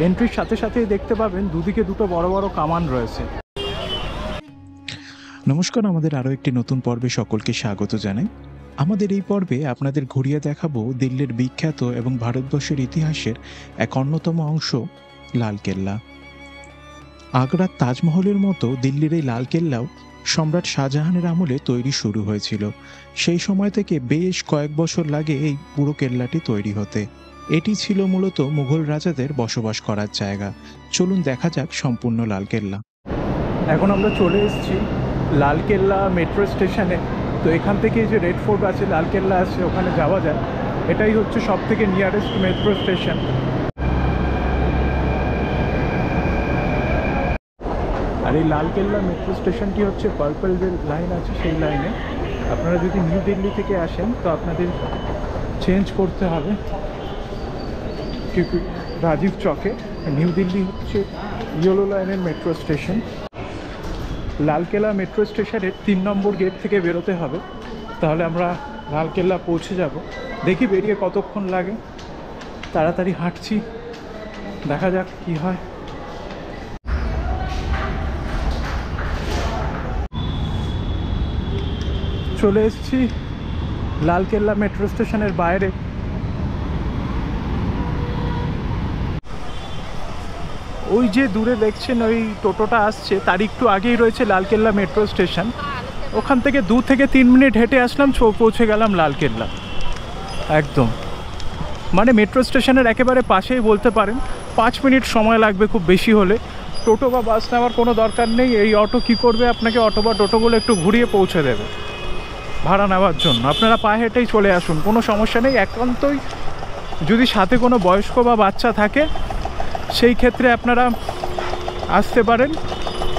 এন্ট্রির সাথে সাথেই দেখতে পাবেন দুদিকে দুটো বড় বড় কামান রয়েছে। নমস্কার, আমাদের আরও একটি নতুন পর্বে সকলকে স্বাগত জানাই। আমাদের এই পর্বে আপনাদের ঘুরিয়ে দেখাবো দিল্লির বিখ্যাত এবং ভারতবর্ষের ইতিহাসের এক অন্যতম অংশ লালকেল্লা। আগ্রার তাজমহলের মতো দিল্লির এই লালকেল্লাও সম্রাট শাহজাহানের আমলে তৈরি শুরু হয়েছিল। সেই সময় থেকে বেশ কয়েক বছর লাগে এই পুরো কেল্লাটি তৈরি হতে। এটি ছিল মূলত মুঘল রাজাদের বসবাস করার জায়গা। চলুন দেখা যাক সম্পূর্ণ লালকেল্লা। এখন আমরা চলে এসেছি লালকেল্লা মেট্রো স্টেশনে। তো এখান থেকে যে রেড ফোর্ট আছে, লালকেল্লা আছে, ওখানে যাওয়া যায়। এটাই হচ্ছে সব থেকে নিয়ারেস্ট মেট্রো স্টেশন। আর এই লালকেল্লা মেট্রো স্টেশনটি হচ্ছে পার্পল যে লাইন আছে সেই লাইনে। আপনারা যদি নিউ দিল্লি থেকে আসেন তো আপনাদের চেঞ্জ করতে হবে রাজীব চকে। নিউ দিল্লি হচ্ছে ইয়েলো লাইনের মেট্রো স্টেশন। লালকেল্লা মেট্রো স্টেশনের 3 নম্বর গেট থেকে বেরোতে হবে, তাহলে আমরা লালকেল্লা পৌঁছে যাব। দেখি বেরিয়ে কতক্ষণ লাগে। তাড়াতাড়ি হাঁটছি, দেখা যাক কি হয়। চলে এসেছি লালকেল্লা মেট্রো স্টেশনের বাইরে। ওই যে দূরে দেখছেন ওই টোটোটা আসছে, তার একটু আগেই রয়েছে লালকেল্লা মেট্রো স্টেশন। ওখান থেকে 2 থেকে 3 মিনিট হেঁটে আসলাম, পৌঁছে গেলাম লালকেল্লা একদম। মানে মেট্রো স্টেশনের একেবারে পাশেই বলতে পারেন। 5 মিনিট সময় লাগবে খুব বেশি হলে। টোটো বা বাস নেওয়ার কোনো দরকার নেই। এই অটো কী করবে, আপনাকে অটো বা টোটোগুলো একটু ঘুরিয়ে পৌঁছে দেবে ভাড়া নেওয়ার জন্য। আপনারা পায়ে হেঁটেই চলে আসুন, কোনো সমস্যা নেই। একান্তই যদি সাথে কোনো বয়স্ক বা বাচ্চা থাকে সেই ক্ষেত্রে আপনারা আসতে পারেন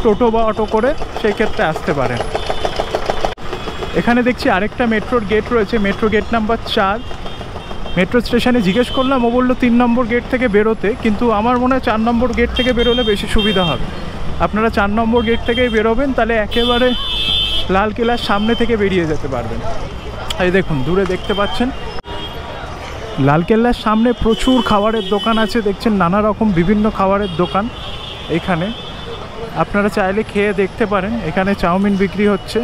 টোটো বা অটো করে, সেই ক্ষেত্রে আসতে পারেন। এখানে দেখছি আরেকটা মেট্রোর গেট রয়েছে, মেট্রো গেট নাম্বার 4। মেট্রো স্টেশনে জিজ্ঞেস করলাম, ও বললো 3 নম্বর গেট থেকে বেরোতে, কিন্তু আমার মনে হয় 4 নম্বর গেট থেকে বেরোলে বেশি সুবিধা হবে। আপনারা 4 নম্বর গেট থেকেই বেরোবেন, তাহলে একেবারে লালকেল্লার সামনে থেকে বেরিয়ে যেতে পারবেন। এই দেখুন দূরে দেখতে পাচ্ছেন লালকেল্লার সামনে প্রচুর খাবারের দোকান আছে। দেখছেন নানা রকম বিভিন্ন খাবারের দোকান এইখানে, আপনারা চাইলে খেয়ে দেখতে পারেন। এখানে চাউমিন বিক্রি হচ্ছে,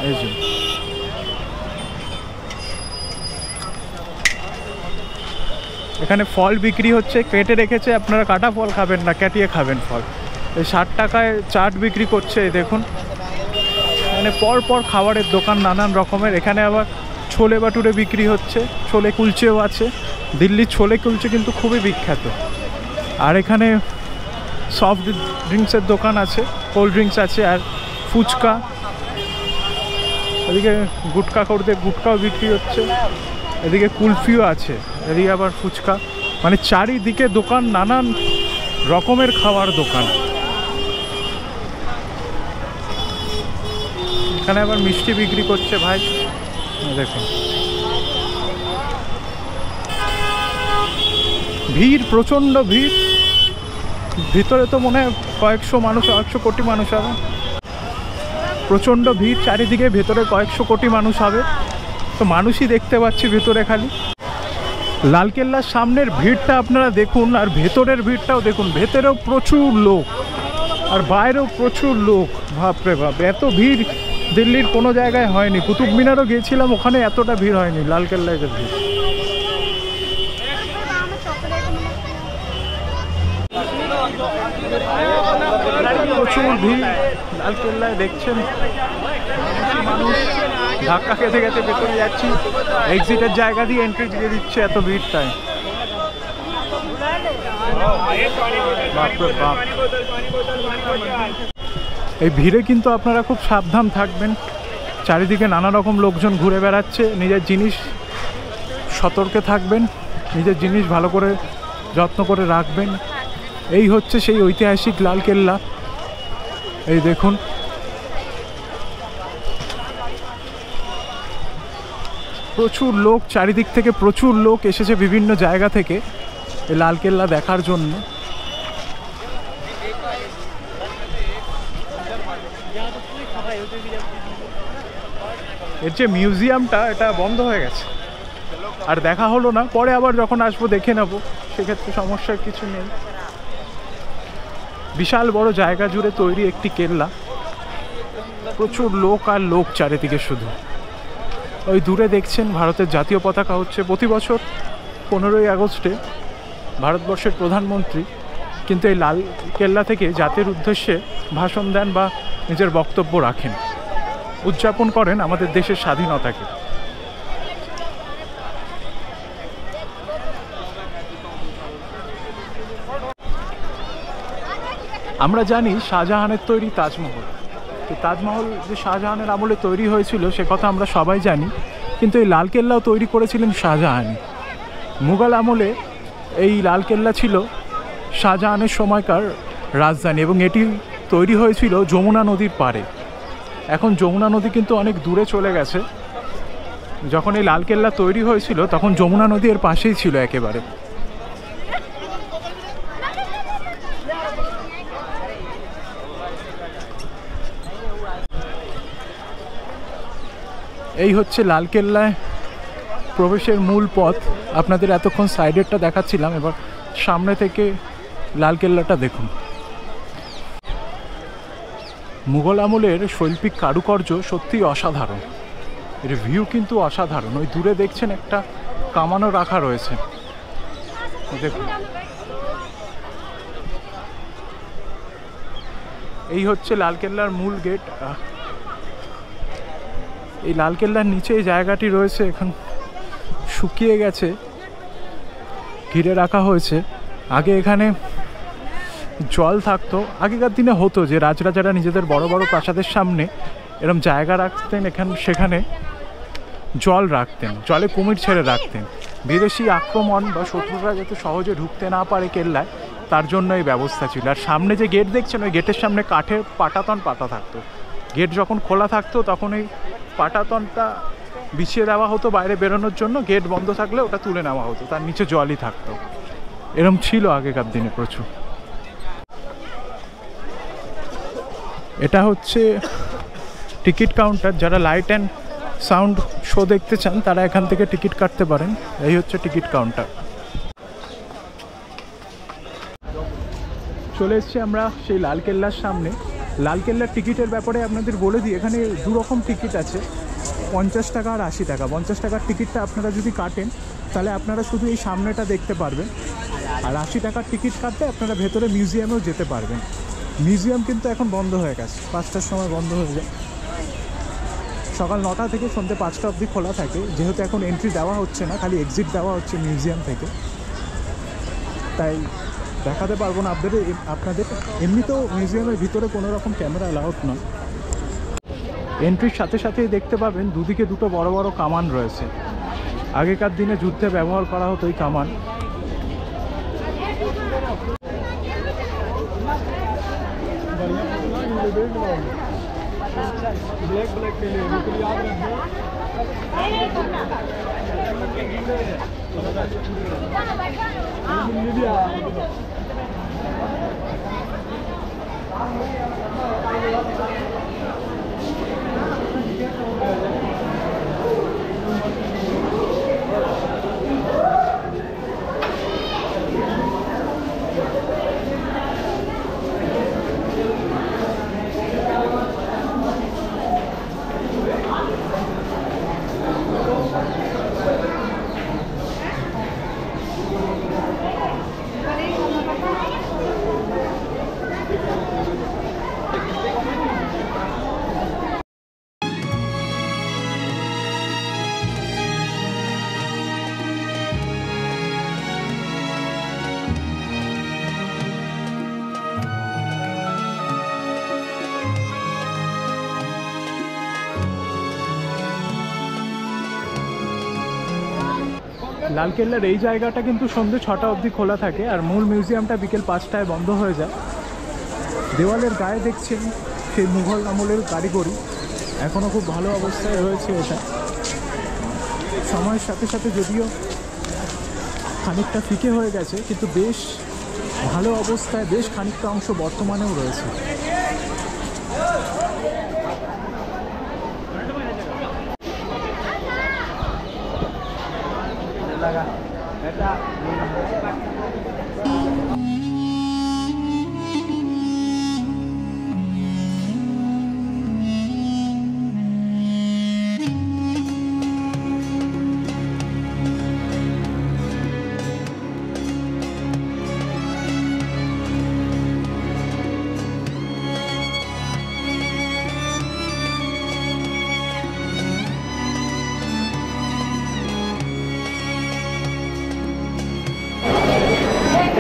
এই যে এখানে ফল বিক্রি হচ্ছে, কেটে রেখেছে। আপনারা কাটা ফল খাবেন না, কাটিয়ে খাবেন ফল। এই 60 টাকায় চাট বিক্রি করছে, এই দেখুন। মানে পর খাবারের দোকান নানান রকমের। এখানে আবার ছোলে বাটুরে বিক্রি হচ্ছে, ছোলে কুলচেও আছে। দিল্লির ছোলে কুলচে কিন্তু খুবই বিখ্যাত। আর এখানে সফট ড্রিঙ্কসের দোকান আছে, কোল্ড ড্রিঙ্কস আছে, আর ফুচকা। এদিকে গুটকা করতে গুটকাও বিক্রি হচ্ছে, এদিকে কুলফিও আছে, এদিকে আবার ফুচকা। মানে চারিদিকে দোকান, নানান রকমের খাওয়ার দোকান। এখানে আবার মিষ্টি বিক্রি করছে ভাই, দেখুন। ভিড়, প্রচণ্ড ভিড়। ভিতরে তো মনে হয় কয়েকশো মানুষ, 100 কোটি মানুষ হবে। প্রচণ্ড ভিড় চারিদিকে, ভেতরে কয়েকশো কোটি মানুষ হবে। তো মানুষই দেখতে পাচ্ছি ভেতরে খালি। লালকেল্লার সামনের ভিড়টা আপনারা দেখুন, আর ভেতরের ভিড়টাও দেখুন। ভেতরেও প্রচুর লোক আর বাইরেও প্রচুর লোক। বাপরে বাপ, এত ভিড় দিল্লির কোনো জায়গায় হয়নি। কুতুব মিনারও গিয়েছিলাম, ওখানে এতটা ভিড় হয়নি, লালকেল্লায় যে ভিড়। প্রচুর ভিড় লালকেল্লায়, দেখছেন মানুষ ধাক্কা খেতে খেতে ভেতরে যাচ্ছি। এক্সিটের জায়গা দিয়ে এন্ট্রি দিয়ে দিচ্ছে, এত ভিড়। তাই এই ভিড়ে কিন্তু আপনারা খুব সাবধান থাকবেন। চারিদিকে নানা রকম লোকজন ঘুরে বেড়াচ্ছে। নিজের জিনিস সতর্কে থাকবেন, নিজের জিনিস ভালো করে যত্ন করে রাখবেন। এই হচ্ছে সেই ঐতিহাসিক লালকেল্লা। এই দেখুন, প্রচুর লোক, চারিদিক থেকে প্রচুর লোক এসেছে বিভিন্ন জায়গা থেকে এই লালকেল্লা দেখার জন্য। এর যে মিউজিয়ামটা, এটা বন্ধ হয়ে গেছে, আর দেখা হলো না। পরে আবার যখন আসবো দেখে নেবো, সেক্ষেত্রে সমস্যার কিছু নেই। বিশাল বড় জায়গা জুড়ে তৈরি একটি কেল্লা, প্রচুর লোক আর লোক চারিদিকে শুধু। ওই দূরে দেখছেন ভারতের জাতীয় পতাকা হচ্ছে প্রতি বছর 15ই আগস্টে ভারতবর্ষের প্রধানমন্ত্রী কিন্তু এই লাল কেল্লা থেকে জাতির উদ্দেশ্যে ভাষণ দেন বা নিজের বক্তব্য রাখেন, উদযাপন করেন আমাদের দেশের স্বাধীনতাকে। আমরা জানি শাহজাহানের তৈরি তাজমহল, তো তাজমহল যে শাহজাহানের আমলে তৈরি হয়েছিল সে কথা আমরা সবাই জানি, কিন্তু এই লালকেল্লাও তৈরি করেছিলেন শাহজাহানই। মুঘল আমলে এই লালকেল্লা ছিল শাহজাহানের সময়কার রাজধানী এবং এটি তৈরি হয়েছিল যমুনা নদীর পাড়ে। এখন যমুনা নদী কিন্তু অনেক দূরে চলে গেছে, যখন এই লালকেল্লা তৈরি হয়েছিল তখন যমুনা নদী এর পাশেই ছিল একেবারে। এই হচ্ছে লালকেল্লায় প্রবেশের মূল পথ। আপনাদের এতক্ষণ সাইডেরটা দেখাচ্ছিলাম, এবার সামনে থেকে লালকেল্লাটা দেখুন। মুঘল আমলের শৈল্পিক কারুকার্য সত্যিই অসাধারণ, এর ভিউ কিন্তু অসাধারণ। ওই দূরে দেখছেন একটা কামানও রাখা রয়েছে, দেখুন। এই হচ্ছে লালকেল্লার মূল গেট। এই লালকেল্লার নিচে এই জায়গাটি রয়েছে, এখন শুকিয়ে গেছে, ঘিরে রাখা হয়েছে। আগে এখানে জল থাকতো, আগেকার দিনে হতো যে রাজরাজারা নিজেদের বড় বড় প্রাসাদের সামনে এরকম জায়গা রাখতেন, সেখানে জল রাখতেন, জলে কুমির ছেড়ে রাখতেন। বিদেশি আক্রমণ বা শত্রুরা যাতে সহজে ঢুকতে না পারে কেল্লায়, তার জন্য এই ব্যবস্থা ছিল। আর সামনে যে গেট দেখছেন, ওই গেটের সামনে কাঠের পাটাতন পাতা থাকতো। গেট যখন খোলা থাকতো তখন এই পাটাতনটা বিছিয়ে দেওয়া হতো বাইরে বেরোনোর জন্য, গেট বন্ধ থাকলে ওটা তুলে নেওয়া হতো, তার নিচে জলই থাকতো। এরম ছিল আগেকার দিনে প্রচুর। এটা হচ্ছে টিকিট কাউন্টার, যারা লাইট অ্যান্ড সাউন্ড শো দেখতে চান তারা এখান থেকে টিকিট কাটতে পারেন। এই হচ্ছে টিকিট কাউন্টার। চলে এসেছি আমরা সেই লালকেল্লার সামনে। লালকেল্লার টিকিটের ব্যাপারে আপনাদের বলে দিই, এখানে দু রকম টিকিট আছে, 50 টাকা আর 80 টাকা। 50 টাকার টিকিটটা আপনারা যদি কাটেন তাহলে আপনারা শুধু এই সামনেটা দেখতে পারবেন, আর 80 টাকার টিকিট কাটলে আপনারা ভেতরে মিউজিয়ামেও যেতে পারবেন। মিউজিয়াম কিন্তু এখন বন্ধ হয়ে গেছে, 5টার সময় বন্ধ হয়ে যায়। সকাল 9টা থেকে সন্ধ্যে 5টা অবধি খোলা থাকে, যেহেতু এখন এন্ট্রি দেওয়া হচ্ছে না, খালি এক্সিট দেওয়া হচ্ছে মিউজিয়াম থেকে, তাই দেখাতে পারবো না আপনাদের। এমনিতেও মিউজিয়ামের ভিতরে কোনো রকম ক্যামেরা অ্যালাউড নয়। এন্ট্রির সাথে সাথেই দেখতে পাবেন দুদিকে দুটো বড় বড় কামান রয়েছে, আগেকার দিনে যুদ্ধে ব্যবহার করা হতো এই কামান। লালকেল্লার এই জায়গাটা কিন্তু সন্ধ্যে 6টা অবধি খোলা থাকে, আর মূল মিউজিয়ামটা বিকেল 5টায় বন্ধ হয়ে যায়। দেওয়ালের গায়ে দেখছেন সেই মুঘল আমলের কারিগরি, এখনও খুব ভালো অবস্থায় রয়েছে। এটা সময়ের সাথে সাথে যদিও খানিকটা ফিকে হয়ে গেছে, কিন্তু বেশ ভালো অবস্থায় বেশ খানিকটা অংশ বর্তমানেও রয়েছে।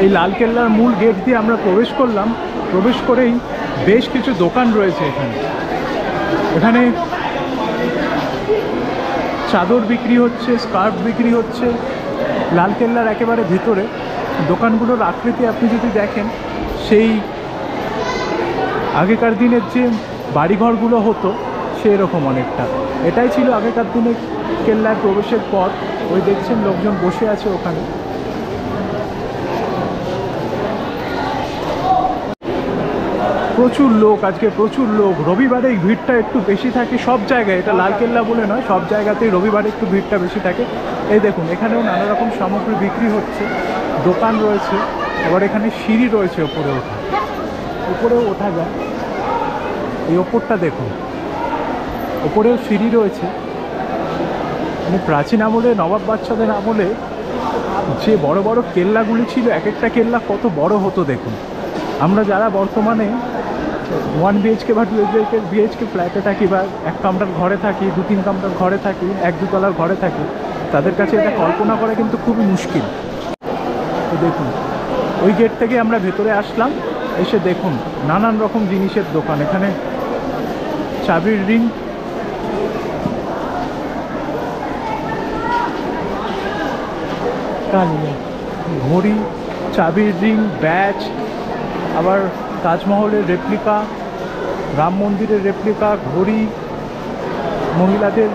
এই লালকেল্লার মূল গেট দিয়ে আমরা প্রবেশ করলাম। প্রবেশ করেই বেশ কিছু দোকান রয়েছে এখানে। এখানে চাদর বিক্রি হচ্ছে, স্কার্ফ বিক্রি হচ্ছে। লালকেল্লার একেবারে ভিতরে দোকানগুলোর আকৃতি আপনি যদি দেখেন, সেই আগেকার দিনের যে বাড়িঘরগুলো হতো সেই রকম অনেকটা। এটাই ছিল আগেকার দিনে কেল্লায় প্রবেশের পথ। ওই দেখছেন লোকজন বসে আছে ওখানে। প্রচুর লোক, আজকে প্রচুর লোক। রবিবারে এই ভিড়টা একটু বেশি থাকে সব জায়গায়, এটা লালকেল্লা বলে নয়, সব জায়গাতেই রবিবারে একটু ভিড়টা বেশি থাকে। এই দেখুন এখানেও নানা রকম সামগ্রী বিক্রি হচ্ছে, দোকান রয়েছে। এবার এখানে সিঁড়ি রয়েছে উপরেও ওঠা যায়। এই ওপরটা দেখুন, ওপরেও সিঁড়ি রয়েছে। মানে প্রাচীন আমলে, নবাব বাদশাদের আমলে যে বড় বড় কেল্লাগুলি ছিল, এক একটা কেল্লা কত বড় হতো দেখুন। আমরা যারা বর্তমানে 1 BHK বা 2 BHK ফ্ল্যাটে থাকি, বা 1 কামরার ঘরে থাকি, 2-3 কামরার ঘরে থাকি, 1-2 তলার ঘরে থাকি, তাদের কাছে এটা কল্পনা করা কিন্তু খুবই মুশকিল। তো দেখুন ওই গেট থেকে আমরা ভেতরে আসলাম। এসে দেখুন নানান রকম জিনিসের দোকান। এখানে চাবির রিং, ঘড়ি, চাবির রিং, ব্যাচ, আবার তাজমহলের রেপ্লিকা, রাম মন্দিরের রেপ্লিকা, ঘড়ি, মহিলাদের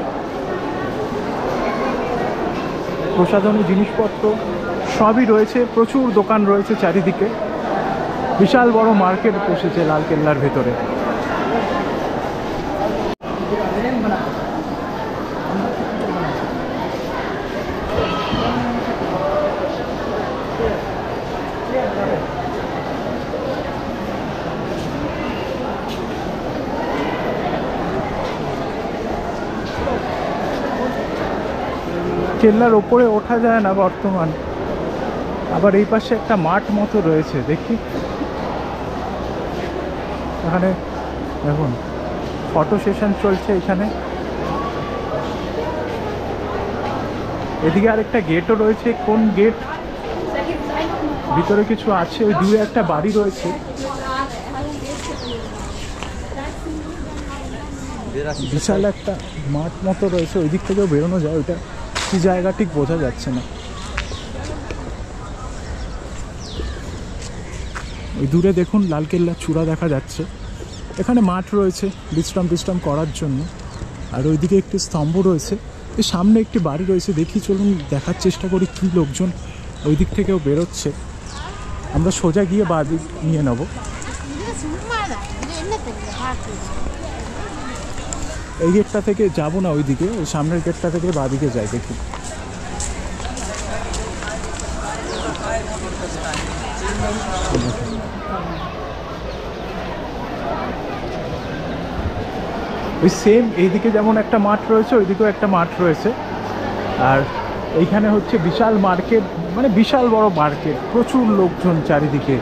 প্রসাধনী জিনিসপত্র সবই রয়েছে। প্রচুর দোকান রয়েছে চারিদিকে। বিশাল বড় মার্কেট বসেছে লালকেল্লার ভেতরে। কেল্লার ওপরে ওঠা যায় না বর্তমান। আবার এই পাশে একটা মাঠ মতো রয়েছে, দেখি এখানে দেখুন ফটো সেশন চলছে এখানে। এদিকে আরেকটা গেটও রয়েছে। কোন গেট, ভিতরে কিছু আছে। ওই দূরে একটা বাড়ি রয়েছে। বিশাল একটা মাঠ মতো রয়েছে, ওই দিক থেকেও বেরোনো যায়। ওইটা কি জায়গা ঠিক বোঝা যাচ্ছে না। ওই দূরে দেখুন লালকেল্লার চূড়া দেখা যাচ্ছে। এখানে মাঠ রয়েছে বিশ্রাম করার জন্য। আর ওইদিকে একটি স্তম্ভ রয়েছে। এই সামনে একটি বাড়ি রয়েছে। দেখি, চলুন দেখার চেষ্টা করি কি লোকজন ওই দিক থেকেও বেরোচ্ছে। আমরা সোজা গিয়ে বাঁ দিক নিয়ে নেব। এই গেটটা থেকে যাব না ওইদিকে, ওই সামনের গেটটা থেকে বাঁ দিকে যাই। দেখি ওই সেম এইদিকে যেমন একটা মাঠ রয়েছে, ওইদিকেও একটা মাঠ রয়েছে। আর এইখানে হচ্ছে বিশাল মার্কেট, মানে বিশাল বড় মার্কেট, প্রচুর লোকজন চারিদিকে।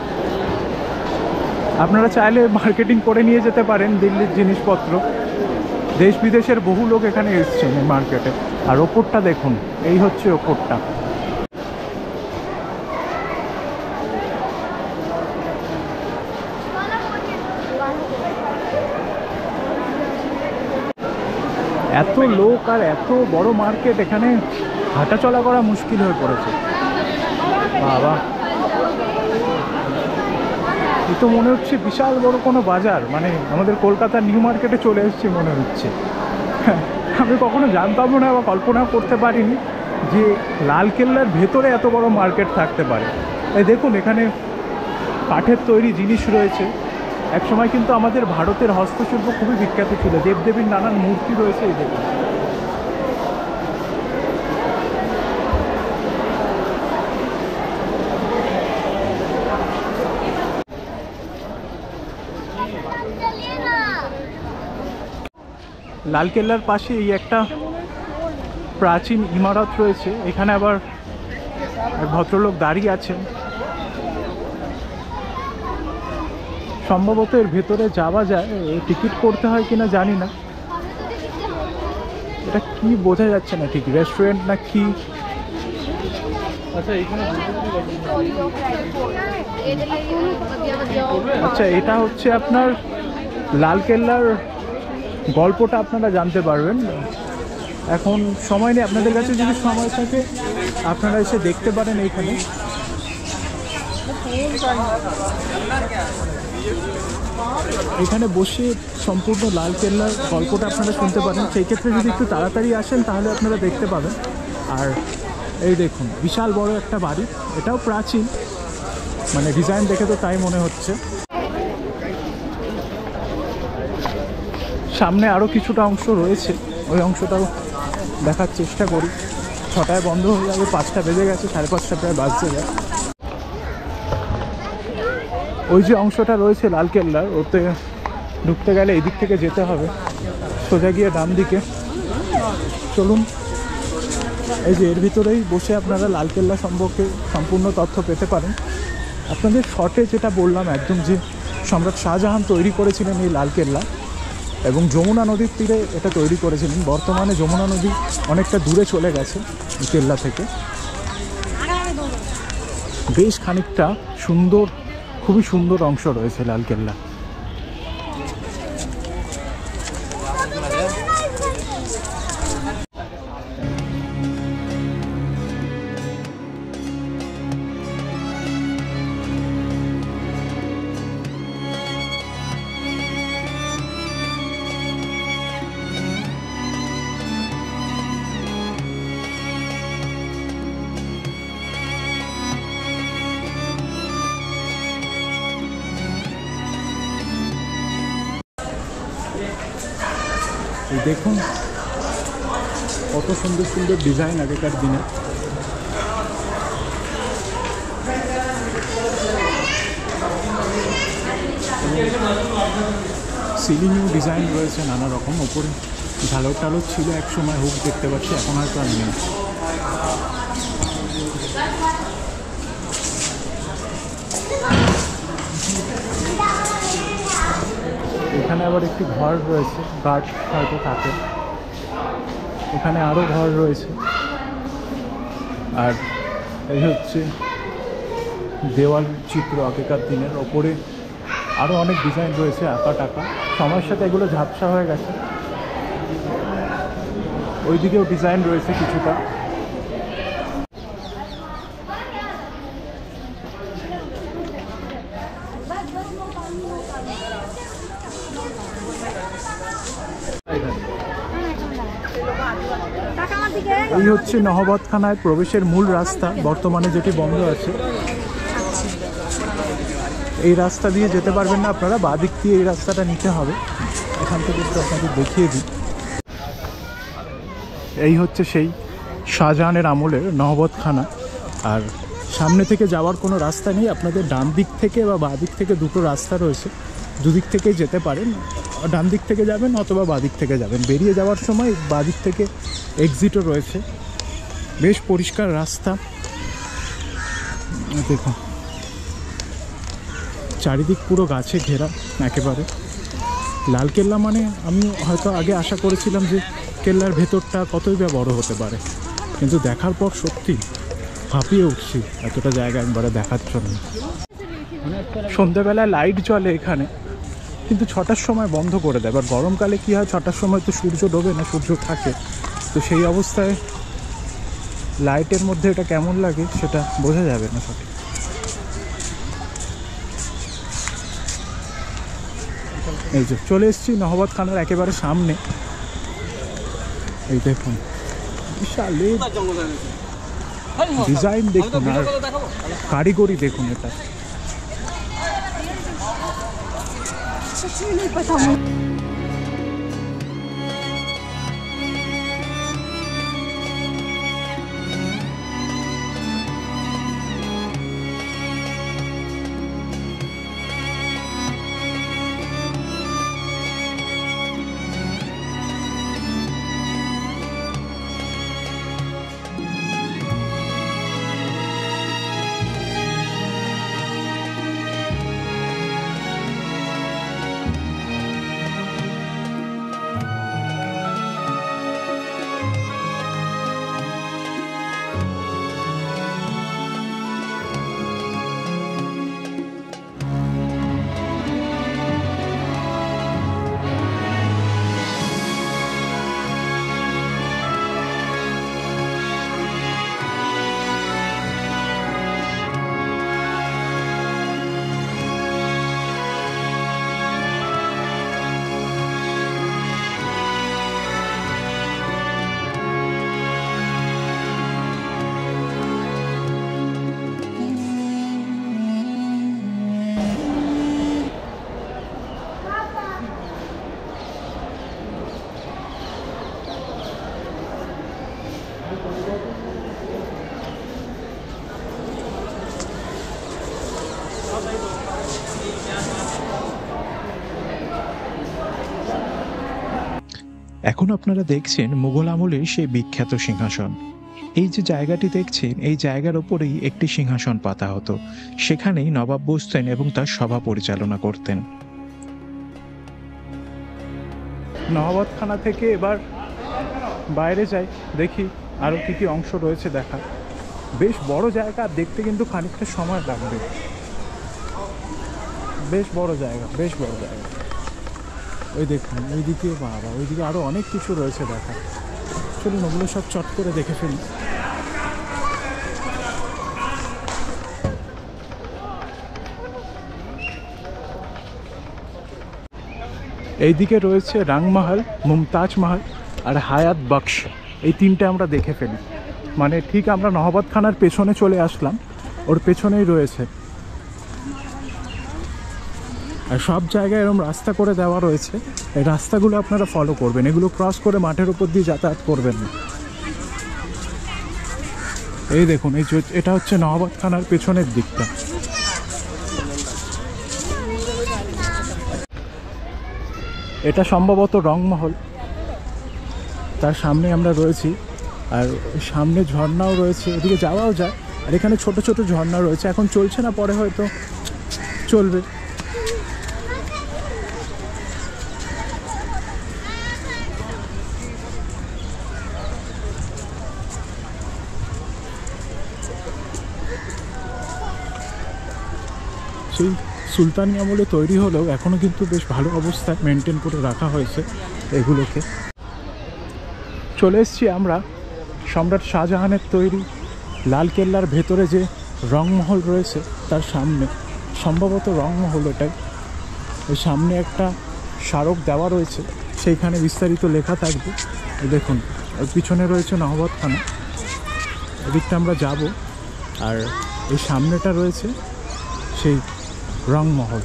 আপনারা চাইলে মার্কেটিং করে নিয়ে যেতে পারেন দিল্লির জিনিসপত্র। দেশ বিদেশের বহু লোক এখানে এসছেন এই মার্কেটে। আর ওপরটা দেখুন, এই হচ্ছে ওপরটা। এত লোক আর এত বড় মার্কেট, এখানে হাঁটাচলা করা মুশকিল হয়ে পড়েছে। বাবা, এ তো মনে হচ্ছে বিশাল বড় কোনো বাজার, মানে আমাদের কলকাতার নিউ মার্কেটে চলে এসেছি মনে হচ্ছে। আমি কখনো জানতাম না বা কল্পনা করতে পারিনি যে লালকেল্লার ভেতরে এত বড় মার্কেট থাকতে পারে। এই দেখুন এখানে কাঠের তৈরি জিনিস রয়েছে। একসময় কিন্তু আমাদের ভারতের হস্তশিল্প খুবই বিখ্যাত ছিল। দেবদেবীর নানান মূর্তি রয়েছে। এই দেখুন লালকেল্লার পাশে এই একটা প্রাচীন ইমারত রয়েছে। এখানে আবার এক ভদ্রলোক দাঁড়িয়ে আছেন। সম্ভবত এর ভেতরে যাওয়া যায়, টিকিট করতে হয় কিনা জানি না। এটা কি বোঝা যাচ্ছে না ঠিক, রেস্টুরেন্ট না কি। আচ্ছা, এটা হচ্ছে আপনার লালকেল্লার গল্পটা আপনারা জানতে পারবেন। এখন সময় নেই, আপনাদের কাছে যদি সময় থাকে আপনারা এসে দেখতে পারেন এইখানে। এখানে বসে সম্পূর্ণ লালকেল্লার গল্পটা আপনারা শুনতে পারেন। সেই ক্ষেত্রে যদি একটু তাড়াতাড়ি আসেন তাহলে আপনারা দেখতে পাবেন। আর এই দেখুন বিশাল বড় একটা বাড়ি, এটাও প্রাচীন, মানে ডিজাইন দেখে তো তাই মনে হচ্ছে। সামনে আরও কিছুটা অংশ রয়েছে, ওই অংশটাও দেখার চেষ্টা করি। 6টায় বন্ধ হয়ে যাবে, 5টা বেজে গেছে, 5:30 প্রায় বাজতে যায়। ওই যে অংশটা রয়েছে লালকেল্লার, ওতে ঢুকতে গেলে এই দিক থেকে যেতে হবে, সোজা গিয়ে ডান দিকে। চলুন, এই যে এর ভিতরেই বসে আপনারা লালকেল্লা সম্পর্কে সম্পূর্ণ তথ্য পেতে পারেন। আপনাদের শর্টে যেটা বললাম একদম, যে সম্রাট শাহজাহান তৈরি করেছিলেন এই লালকেল্লা এবং যমুনা নদীর তীরে এটা তৈরি করেছিলেন। বর্তমানে যমুনা নদী অনেকটা দূরে চলে গেছে এই কেল্লা থেকে। বেশ খানিকটা সুন্দর, খুবই সুন্দর অংশ রয়েছে লালকেল্লা। দেখুন কত সুন্দর সুন্দর ডিজাইন আগেকার দিনে। সিলিংয়েও ডিজাইন রয়েছে নানা রকম, ওপরে ঝালর টালর ছিল এক সময়, হুক দেখতে পাচ্ছি, এখন হয়তো আর নেই। এখানে আবার একটি ঘর রয়েছে, গার্ড হয়তো থাকে। এখানে আরও ঘর রয়েছে। আর এই হচ্ছে দেওয়াল চিত্র আগেকার দিনের, ওপরে আরও অনেক ডিজাইন রয়েছে আঁকা টাকা। সময়ের সাথে এগুলো ঝাপসা হয়ে গেছে। ওইদিকেও ডিজাইন রয়েছে কিছুটা। এই হচ্ছে নহবতখানায় প্রবেশের মূল রাস্তা, বর্তমানে যেটি বন্ধ আছে। এই রাস্তা দিয়ে যেতে পারবেন না আপনারা, বাঁ দিক দিয়ে এই রাস্তাটা নিতে হবে। এখান থেকে একটু আপনাদের দেখিয়ে দিই। এই হচ্ছে সেই শাহজাহানের আমলের নহবতখানা। আর সামনে থেকে যাওয়ার কোনো রাস্তা নেই, আপনাদের ডান দিক থেকে বা বাঁ দিক থেকে দুটো রাস্তা রয়েছে, দুদিক থেকেই যেতে পারেন। ডান দিক থেকে যাবেন অথবা বাঁ দিক থেকে যাবেন। বেরিয়ে যাওয়ার সময় বাঁ দিক থেকে এক্সিটও রয়েছে। বেশ পরিষ্কার রাস্তা। দেখুন চারিদিক পুরো গাছে ঘেরা একেবারে। লালকেল্লা মানে আমি হয়তো আগে আশা করেছিলাম যে কেল্লার ভেতরটা কতই বা বড় হতে পারে, কিন্তু দেখার পর সত্যি হাঁপিয়ে উঠছি এতটা জায়গা একবারে দেখার জন্য। সন্ধ্যেবেলায় লাইট জ্বলে এখানে, কিন্তু 6টার সময় বন্ধ করে দেয়। এবার গরমকালে কী হয়, 6টার সময় তো সূর্য ডোবে না, সূর্য থাকে। তো সেই অবস্থায় লাইটের মধ্যে এটা কেমন লাগে সেটা বোঝা যাবে না সঠিক। এই যে চলে এসেছি নহবতখানার একেবারে সামনে। এই দেখুন বিশাল ডিজাইন দেখুন, আর কারিগরি দেখুন। এটা এখন আপনারা দেখছেন মুঘল আমলের সেই বিখ্যাত সিংহাসন। এই যে জায়গাটি দেখছেন, এই জায়গার ওপরেই একটি সিংহাসন পাতা হতো। সেখানেই নবাব বসতেন এবং তার সভা পরিচালনা করতেন। নহবতখানা থেকে এবার বাইরে যাই, দেখি আরও কী কী অংশ রয়েছে দেখা। বেশ বড় জায়গা, আর দেখতে কিন্তু খানিকটা সময় লাগবে। বেশ বড় জায়গা, বেশ বড় জায়গা। ওই দেখুন ওইদিকে, বাবা ওইদিকে আরও অনেক কিছু রয়েছে দেখা। চলুন ওগুলো সব চট করে দেখে ফেলি। এইদিকে রয়েছে রাংমহল, মুমতাজ মহল আর হায়াত বক্স। এই তিনটে আমরা দেখে ফেলি। মানে ঠিক আমরা নহবতখানার পেছনে চলে আসলাম, ওর পেছনেই রয়েছে। আর সব জায়গায় এরকম রাস্তা করে দেওয়া রয়েছে, এই রাস্তাগুলো আপনারা ফলো করবেন। এগুলো ক্রস করে মাঠের উপর দিয়ে যাতায়াত করবেন না। এই দেখুন, এই এটা হচ্ছে নহবতখানার পেছনের দিকটা। এটা সম্ভবত রংমহল, তার সামনে আমরা রয়েছি। আর সামনে ঝর্ণাও রয়েছে, এদিকে যাওয়াও যায়। আর এখানে ছোট ছোট ঝর্ণা রয়েছে, এখন চলছে না, পরে হয়তো চলবে। সেই সুলতানি আমলে তৈরি হলেও এখনও কিন্তু বেশ ভালো অবস্থায় মেনটেন করে রাখা হয়েছে এগুলোকে। চলে এসেছি আমরা সম্রাট শাহজাহানের তৈরি লালকেল্লার ভেতরে যে রংমহল রয়েছে তার সামনে। সম্ভবত রংমহল এটাই। ওই সামনে একটা স্মারক দেওয়া রয়েছে, সেইখানে বিস্তারিত লেখা থাকবে। দেখুন ওর পিছনে রয়েছে নহবতখানা, এদিকটা আমরা যাব। আর এই সামনেটা রয়েছে সেই রংমহল।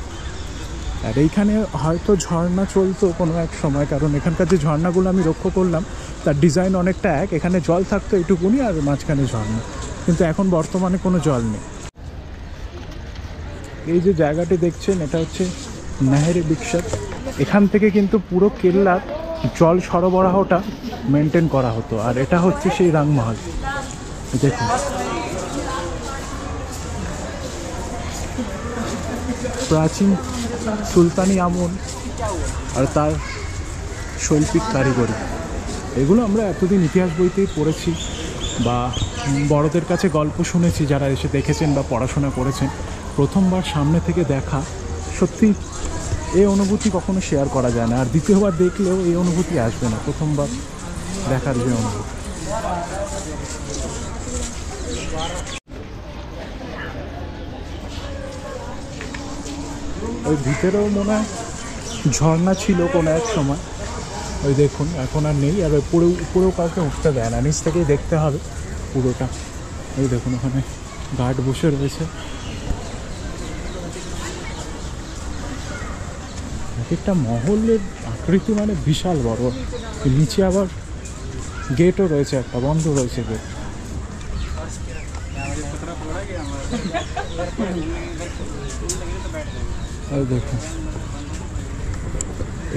আর এইখানে হয়তো ঝর্ণা চলতো কোনো এক সময়, কারণ এখানকার যে ঝর্ণাগুলো আমি লক্ষ্য করলাম তার ডিজাইন অনেকটা এক। এখানে জল থাকতো এইটুকুনি, আর মাঝখানে ঝর্ণা, কিন্তু এখন বর্তমানে কোনো জল নেই। এই যে জায়গাটি দেখছেন, এটা হচ্ছে নাহের বিকশাত। এখান থেকে কিন্তু পুরো কেল্লার জল সরবরাহটা মেনটেন করা হতো। আর এটা হচ্ছে সেই রাংমহল। দেখুন প্রাচীন সুলতানি আমল আর তার শৈল্পিক কারিগরি, এগুলো আমরা এতদিন ইতিহাস বইতেই পড়েছি বা বড়দের কাছে গল্প শুনেছি, যারা এসে দেখেছেন বা পড়াশোনা করেছেন। প্রথমবার সামনে থেকে দেখা, সত্যি এই অনুভূতি কখনো শেয়ার করা যায় না। আর দ্বিতীয়বার দেখলেও এই অনুভূতি আসবে না, প্রথমবার দেখার যে অনুভূতি। ওই ভিতরেও মনে হয় ঝর্ণা ছিল কোনো এক সময়। ওই দেখুন এখন আর নেই। আর উপরেও কাউকে উঠতে দেয় না, নিচ থেকেই দেখতে হবে পুরোটা। ওই দেখুন ওখানে গার্ড বসে রয়েছে। একটা মহলের আকৃতি মানে বিশাল বড়। নিচে আবার গেটও রয়েছে, একটা বন্ধ রয়েছে গেট। এই দেখুন,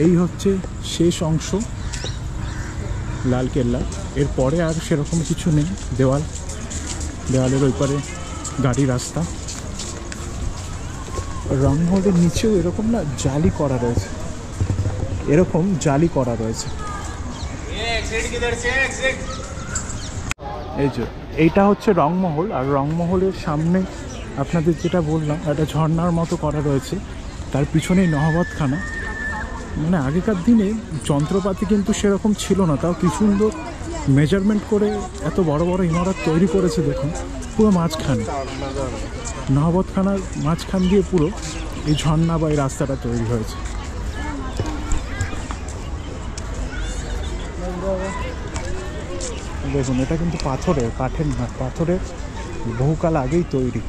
এই হচ্ছে শেষ অংশ লালকেল্লা। এরপরে আর সেরকম কিছু নেই। দেওয়ালের ওই পারে গাড়ি রাস্তা। রংমহলের নিচেও এরকম না জালি করা রয়েছে, এরকম জালি করা রয়েছে। এই যে এইটা হচ্ছে রংমহল। আর রংমহলের সামনে আপনাদের যেটা বললাম, একটা ঝর্ণার মতো করা রয়েছে, তার পিছনেই নহবতখানা। মানে আগেকার দিনে যন্ত্রপাতি কিন্তু সেরকম ছিল না, তাও কি সুন্দর মেজারমেন্ট করে এত বড় বড় ইমারত তৈরি করেছে। দেখুন পুরো মাঝখানে, নহবতখানার মাঝখান দিয়ে পুরো এই ঝর্ণা বা এই রাস্তাটা তৈরি হয়েছে। দেখুন এটা কিন্তু পাথরের, কাঠের না, পাথরের, বহুকাল আগেই তৈরি।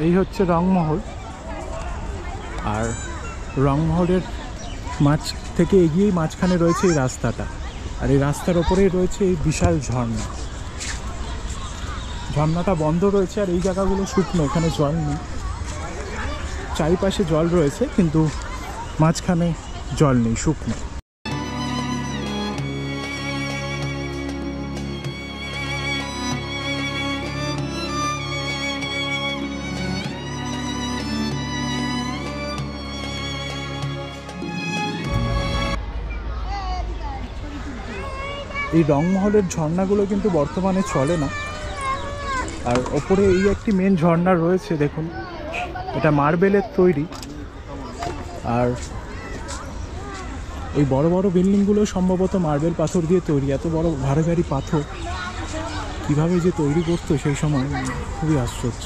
এই হচ্ছে রংমহল। আর রংমহলের মাঝ থেকে এগিয়েই মাঝখানে রয়েছে এই রাস্তাটা। আর এই রাস্তার ওপরেই রয়েছে এই বিশাল ঝর্ণা। ঝর্ণাটা বন্ধ রয়েছে আর এই জায়গাগুলো শুকনো, এখানে জল নেই। চারিপাশে জল রয়েছে কিন্তু মাঝখানে জল নেই, শুকনো। এই রংমহলের ঝর্ণাগুলো কিন্তু বর্তমানে চলে না। আর ওপরে এই একটি মেন ঝর্ণা রয়েছে, দেখুন এটা মার্বেলের তৈরি। আর এই বড় বড় বিল্ডিংগুলো সম্ভবত মার্বেল পাথর দিয়ে তৈরি। এত বড় ভারী ভারী পাথর কীভাবে যে তৈরি করতো সেই সময়, খুবই আশ্চর্য।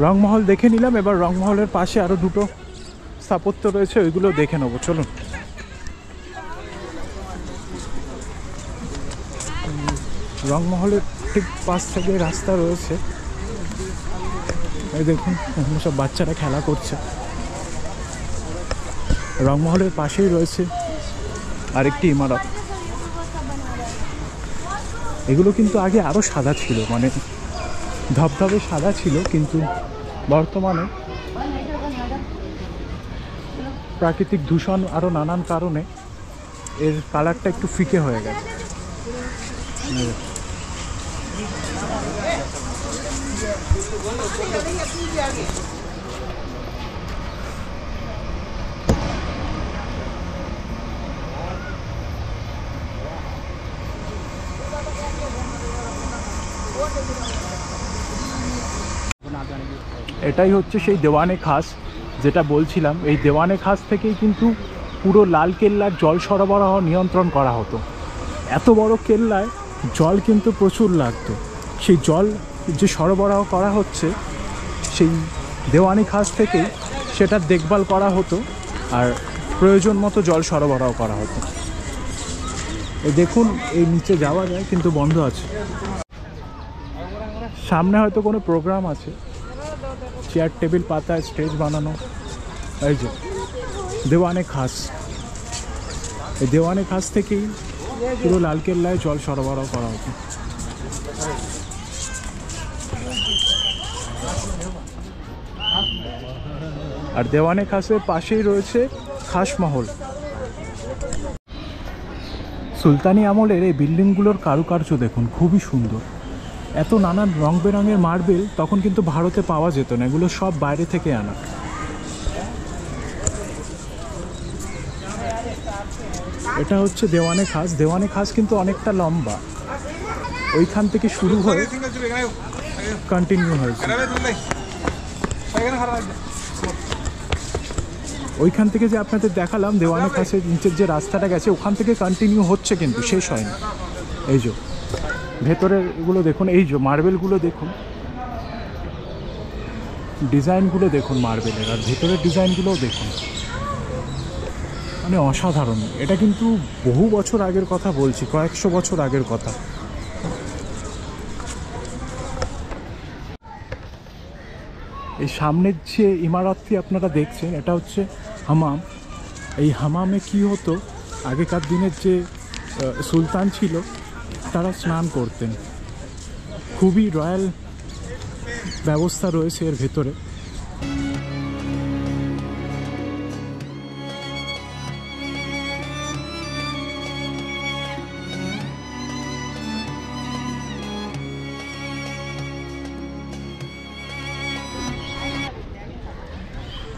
রংমহল দেখে নিলাম, এবার রংমহলের পাশে আরও দুটো স্থাপত্য রয়েছে, ওইগুলো দেখে নেবো, চলুন। রংমহলের ঠিক পাশ থেকে রাস্তা রয়েছে, এই দেখুন এখানে সব বাচ্চারা খেলা করছে। রংমহলের পাশেই রয়েছে আরেকটি ইমারত। এগুলো কিন্তু আগে আরও সাদা ছিল, মানে ধবধবে সাদা ছিল, কিন্তু বর্তমানে প্রাকৃতিক দূষণ আরও নানান কারণে এর কালারটা একটু ফিকে হয়ে গেছে। এটাই হচ্ছে সেই দেওয়ানে খাস, যেটা বলছিলাম। এই দেওয়ানে খাস থেকেই কিন্তু পুরো লালকেল্লার জল সরবরাহ নিয়ন্ত্রণ করা হতো। এত বড় কেল্লায় জল কিন্তু প্রচুর লাগতো। সেই জল যে সরবরাহ করা হচ্ছে সেই দেওয়ানি খাস থেকেই সেটার দেখভাল করা হতো আর প্রয়োজন মতো জল সরবরাহ করা হতো। এই দেখুন এই নিচে যাওয়া যায় কিন্তু বন্ধ আছে। সামনে হয়তো কোনো প্রোগ্রাম আছে, চেয়ার টেবিল পাতা, স্টেজ বানানো। এই যে দেওয়ানে খাস, এই দেওয়ানে খাস থেকেই পুরো লালকেল্লায় জল সরবরাহ করা হতো। আর দেওয়ানে খাসের পাশেই রয়েছে খাসমহল। সুলতানি আমলের এই বিল্ডিংগুলোর কারুকার্য দেখুন, খুবই সুন্দর। এত নানান রং বেরঙের মার্বেল তখন কিন্তু ভারতে পাওয়া যেত না, এগুলো সব বাইরে থেকে আনা। এটা হচ্ছে দেওয়ানে খাস। দেওয়ানে খাস কিন্তু অনেকটা লম্বা, ওইখান থেকে শুরু হয়ে কন্টিনিউ হয়েছে। ওইখান থেকে যে আপনাদের দেখালাম দেওয়ানে খাসের নিচের যে রাস্তাটা গেছে ওখান থেকে কন্টিনিউ হচ্ছে, কিন্তু শেষ হয়নি। এই যে ভেতরের এগুলো দেখুন, এই যে মার্বেলগুলো দেখুন, ডিজাইনগুলো দেখুন মার্বেলের, আর ভেতরের ডিজাইনগুলোও দেখুন, মানে অসাধারণ। এটা কিন্তু বহু বছর আগের কথা বলছি, কয়েকশো বছর আগের কথা। এই সামনের যে ইমারতটি আপনারা দেখছেন এটা হচ্ছে হামাম। এই হামামে কি হতো, আগেকার দিনের যে সুলতান ছিল তারা স্নান করতেন। খুবই রয়্যাল ব্যবস্থা রয়েছে এর ভেতরে।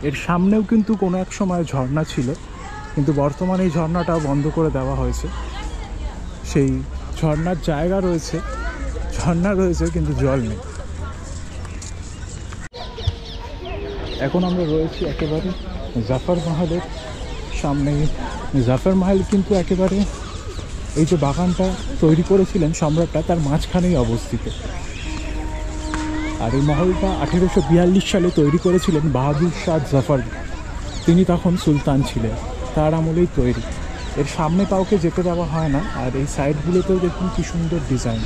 এর সামনেও কিন্তু কোনো এক সময় ঝর্ণা ছিল, কিন্তু বর্তমানে এই ঝর্ণাটাও বন্ধ করে দেওয়া হয়েছে। সেই ঝর্ণার জায়গা রয়েছে, ঝর্ণা রয়েছে কিন্তু জল নেই। এখন আমরা রয়েছি একেবারে জাফর মহলের সামনে। জাফর মহল কিন্তু একেবারে এই যে বাগানটা তৈরি করেছিলেন সম্রাটটা, তার মাঝখানেই অবস্থিত। আর এই মহলটা 1842 সালে তৈরি করেছিলেন বাহাদুর শাহ জাফর। তিনি তখন সুলতান ছিলেন, তার আমলেই তৈরি। এর সামনে কাউকে যেতে দেওয়া হয় না। আর এই সাইডগুলোতেও দেখুন কি সুন্দর ডিজাইন।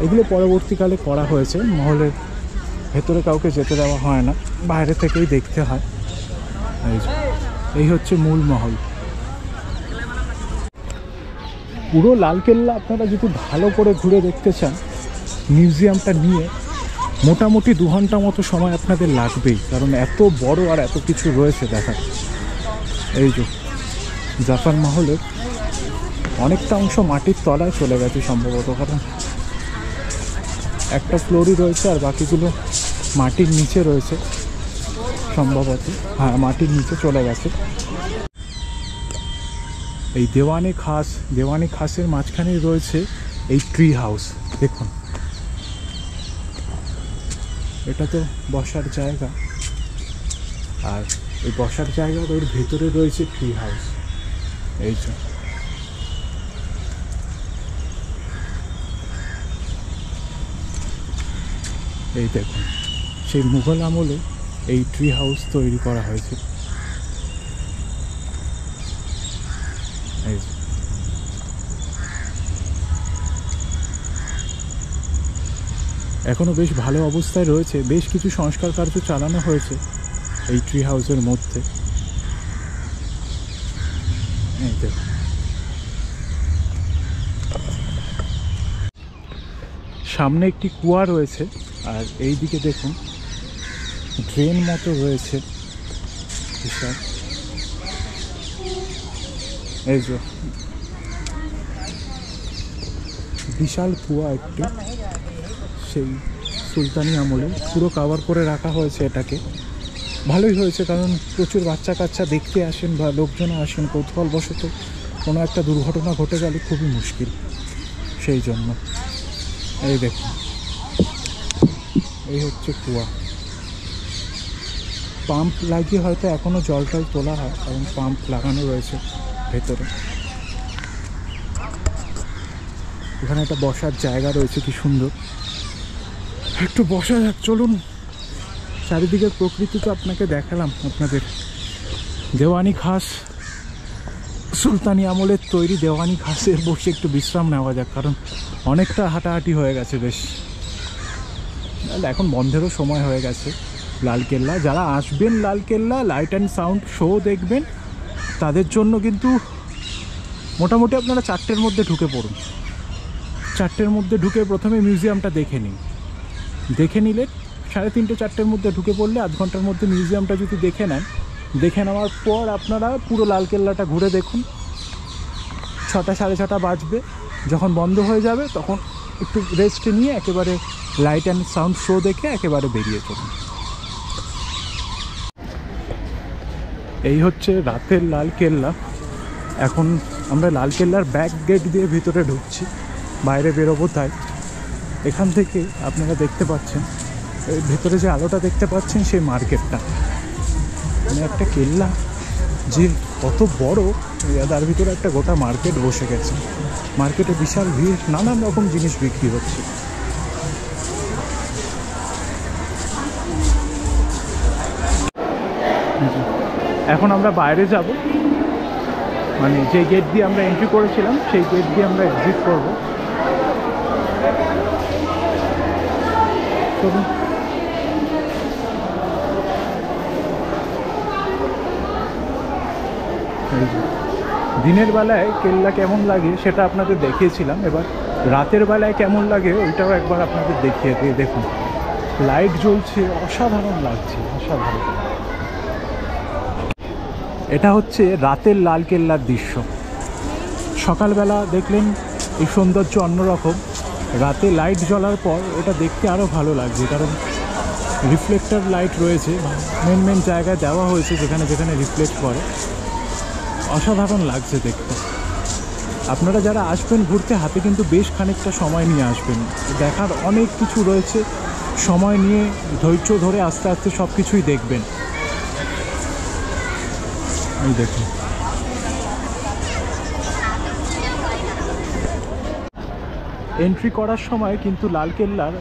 এগুলো পরবর্তীকালে করা হয়েছে। মহলের ভেতরে কাউকে যেতে দেওয়া হয় না, বাইরে থেকেই দেখতে হয়। এই যে এই হচ্ছে মূল মহল। পুরো লালকেল্লা আপনারা যদি ভালো করে ঘুরে দেখতে চান, মিউজিয়ামটা নিয়ে মোটামুটি 2 ঘন্টা মতো সময় আপনাদের লাগবেই, কারণ এত বড় আর এত কিছু রয়েছে দেখার। এই যে জাফর মহলের অনেকটা অংশ মাটির তলায় চলে গেছে সম্ভবত, কারণ একটা ফ্লোরই রয়েছে আর বাকিগুলো মাটির নিচে রয়েছে সম্ভবত। হ্যাঁ, মাটির নিচে চলে গেছে। এই দেওয়ানি খাসের মাঝখানেই রয়েছে এই ট্রি হাউস। দেখুন, এটা তো বসার জায়গা, আর এই বসার জায়গার ওর ভেতরে রয়েছে ট্রি হাউস। এই যে এই দেখুন, সেই মুঘল আমলে এই ট্রি হাউস তৈরি করা হয়েছে। এই এখনো বেশ ভালো অবস্থায় রয়েছে, বেশ কিছু সংস্কার কার্য চালানো হয়েছে এই ট্রি হাউসের মধ্যে। এই দেখুন, সামনে একটি কুয়া রয়েছে, আর এই দিকে দেখুন ড্রেন মতো রয়েছে বিশাল। এই যে বিশাল কুয়া একটি, সেই সুলতানি আমলে পুরো কাভার করে রাখা হয়েছে এটাকে। ভালোই হয়েছে, কারণ প্রচুর বাচ্চা কাচ্চা দেখতে আসেন বা লোকজনও আসেন, কৌতূহলবশত কোনো একটা দুর্ঘটনা ঘটে গেলে খুবই মুশকিল, সেই জন্য। এই দেখুন, এই হচ্ছে কুয়া। পাম্প লাগিয়ে হয়তো এখনও জল টল তোলা হয়, কারণ পাম্প লাগানো রয়েছে ভেতরে। এখানে একটা বসার জায়গা রয়েছে, কি সুন্দর। একটু বসা যাক, চলুন। চারিদিকের প্রকৃতি তো আপনাকে দেখালাম আপনাদের। দেওয়ানি খাস, সুলতানি আমলের তৈরি দেওয়ানি খাসের বসে একটু বিশ্রাম নেওয়া যাক, কারণ অনেকটা হাঁটাহাঁটি হয়ে গেছে বেশ। এখন বন্ধেরও সময় হয়ে গেছে লালকেল্লা। যারা আসবেন Lal Qila light and sound show দেখবেন, তাদের জন্য কিন্তু মোটামুটি আপনারা 4টের মধ্যে ঢুকে পড়ুন। 4টের মধ্যে ঢুকে প্রথমে মিউজিয়ামটা দেখে নিন। দেখে নিলে 3:30 4টের মধ্যে ঢুকে পড়লে আধ ঘন্টার মধ্যে মিউজিয়ামটা যদি দেখে নেন, দেখে নেওয়ার পর আপনারা পুরো লালকেল্লাটা ঘুরে দেখুন। 6টা 6:30 বাজবে, যখন বন্ধ হয়ে যাবে তখন একটু রেস্ট নিয়ে একেবারে লাইট অ্যান্ড সাউন্ড শো দেখে একেবারে বেরিয়ে চলুন। এই হচ্ছে রাতের লালকেল্লা। এখন আমরা লালকেল্লার ব্যাক গেট দিয়ে ভিতরে ঢুকছি, বাইরে বেরোবো তাই। এখান থেকে আপনারা দেখতে পাচ্ছেন, এই ভেতরে যে আলোটা দেখতে পাচ্ছেন সেই মার্কেটটা, মানে একটা কেল্লা যে কত বড়, তার ভিতরে একটা গোটা মার্কেট বসে গেছে। মার্কেটে বিশাল ভিড়, নানান রকম জিনিস বিক্রি হচ্ছে। এখন আমরা বাইরে যাব, মানে যে গেট দিয়ে আমরা এন্ট্রি করেছিলাম সেই গেট দিয়ে আমরা এক্সিট করব। দিনের বেলায় কেল্লা কেমন লাগে সেটা আপনাদের দেখিয়েছিলাম, এবার রাতের বেলায় কেমন লাগে ওইটাও একবার আপনাদের দেখিয়ে দিয়ে। দেখুন, লাইট জ্বলছে, অসাধারণ লাগছে, অসাধারণ। এটা হচ্ছে রাতের লালকেল্লার দৃশ্য। সকালবেলা দেখলেন এই সৌন্দর্য অন্যরকম, রাতে লাইট জ্বলার পর এটা দেখতে আরও ভালো লাগছে, কারণ রিফ্লেক্টর লাইট রয়েছে, মেন জায়গায় দেওয়া হয়েছে যেখানে যেখানে রিফ্লেক্ট করে। অসাধারণ লাগছে দেখতে। আপনারা যারা আসবেন ঘুরতে, হাতে কিন্তু বেশ খানিকটা সময় নিয়ে আসবেন। দেখার অনেক কিছু রয়েছে, সময় নিয়ে ধৈর্য ধরে আস্তে আস্তে সব কিছুই দেখবেন। এই দেখুন, এন্ট্রি করার সময় কিন্তু লালকেল্লার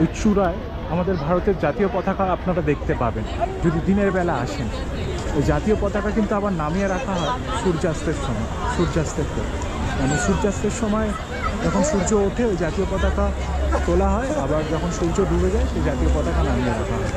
ওই চূড়ায় আমাদের ভারতের জাতীয় পতাকা আপনারা দেখতে পাবেন যদি দিনের বেলা আসেন। ওই জাতীয় পতাকা কিন্তু আবার নামিয়ে রাখা হয় সূর্যাস্তের সময়, মানে সূর্যাস্তের সময় যখন সূর্য ওঠে ওই জাতীয় পতাকা তোলা হয়, আবার যখন সূর্য ডুবে যায় সেই জাতীয় পতাকা নামিয়ে রাখা হয়।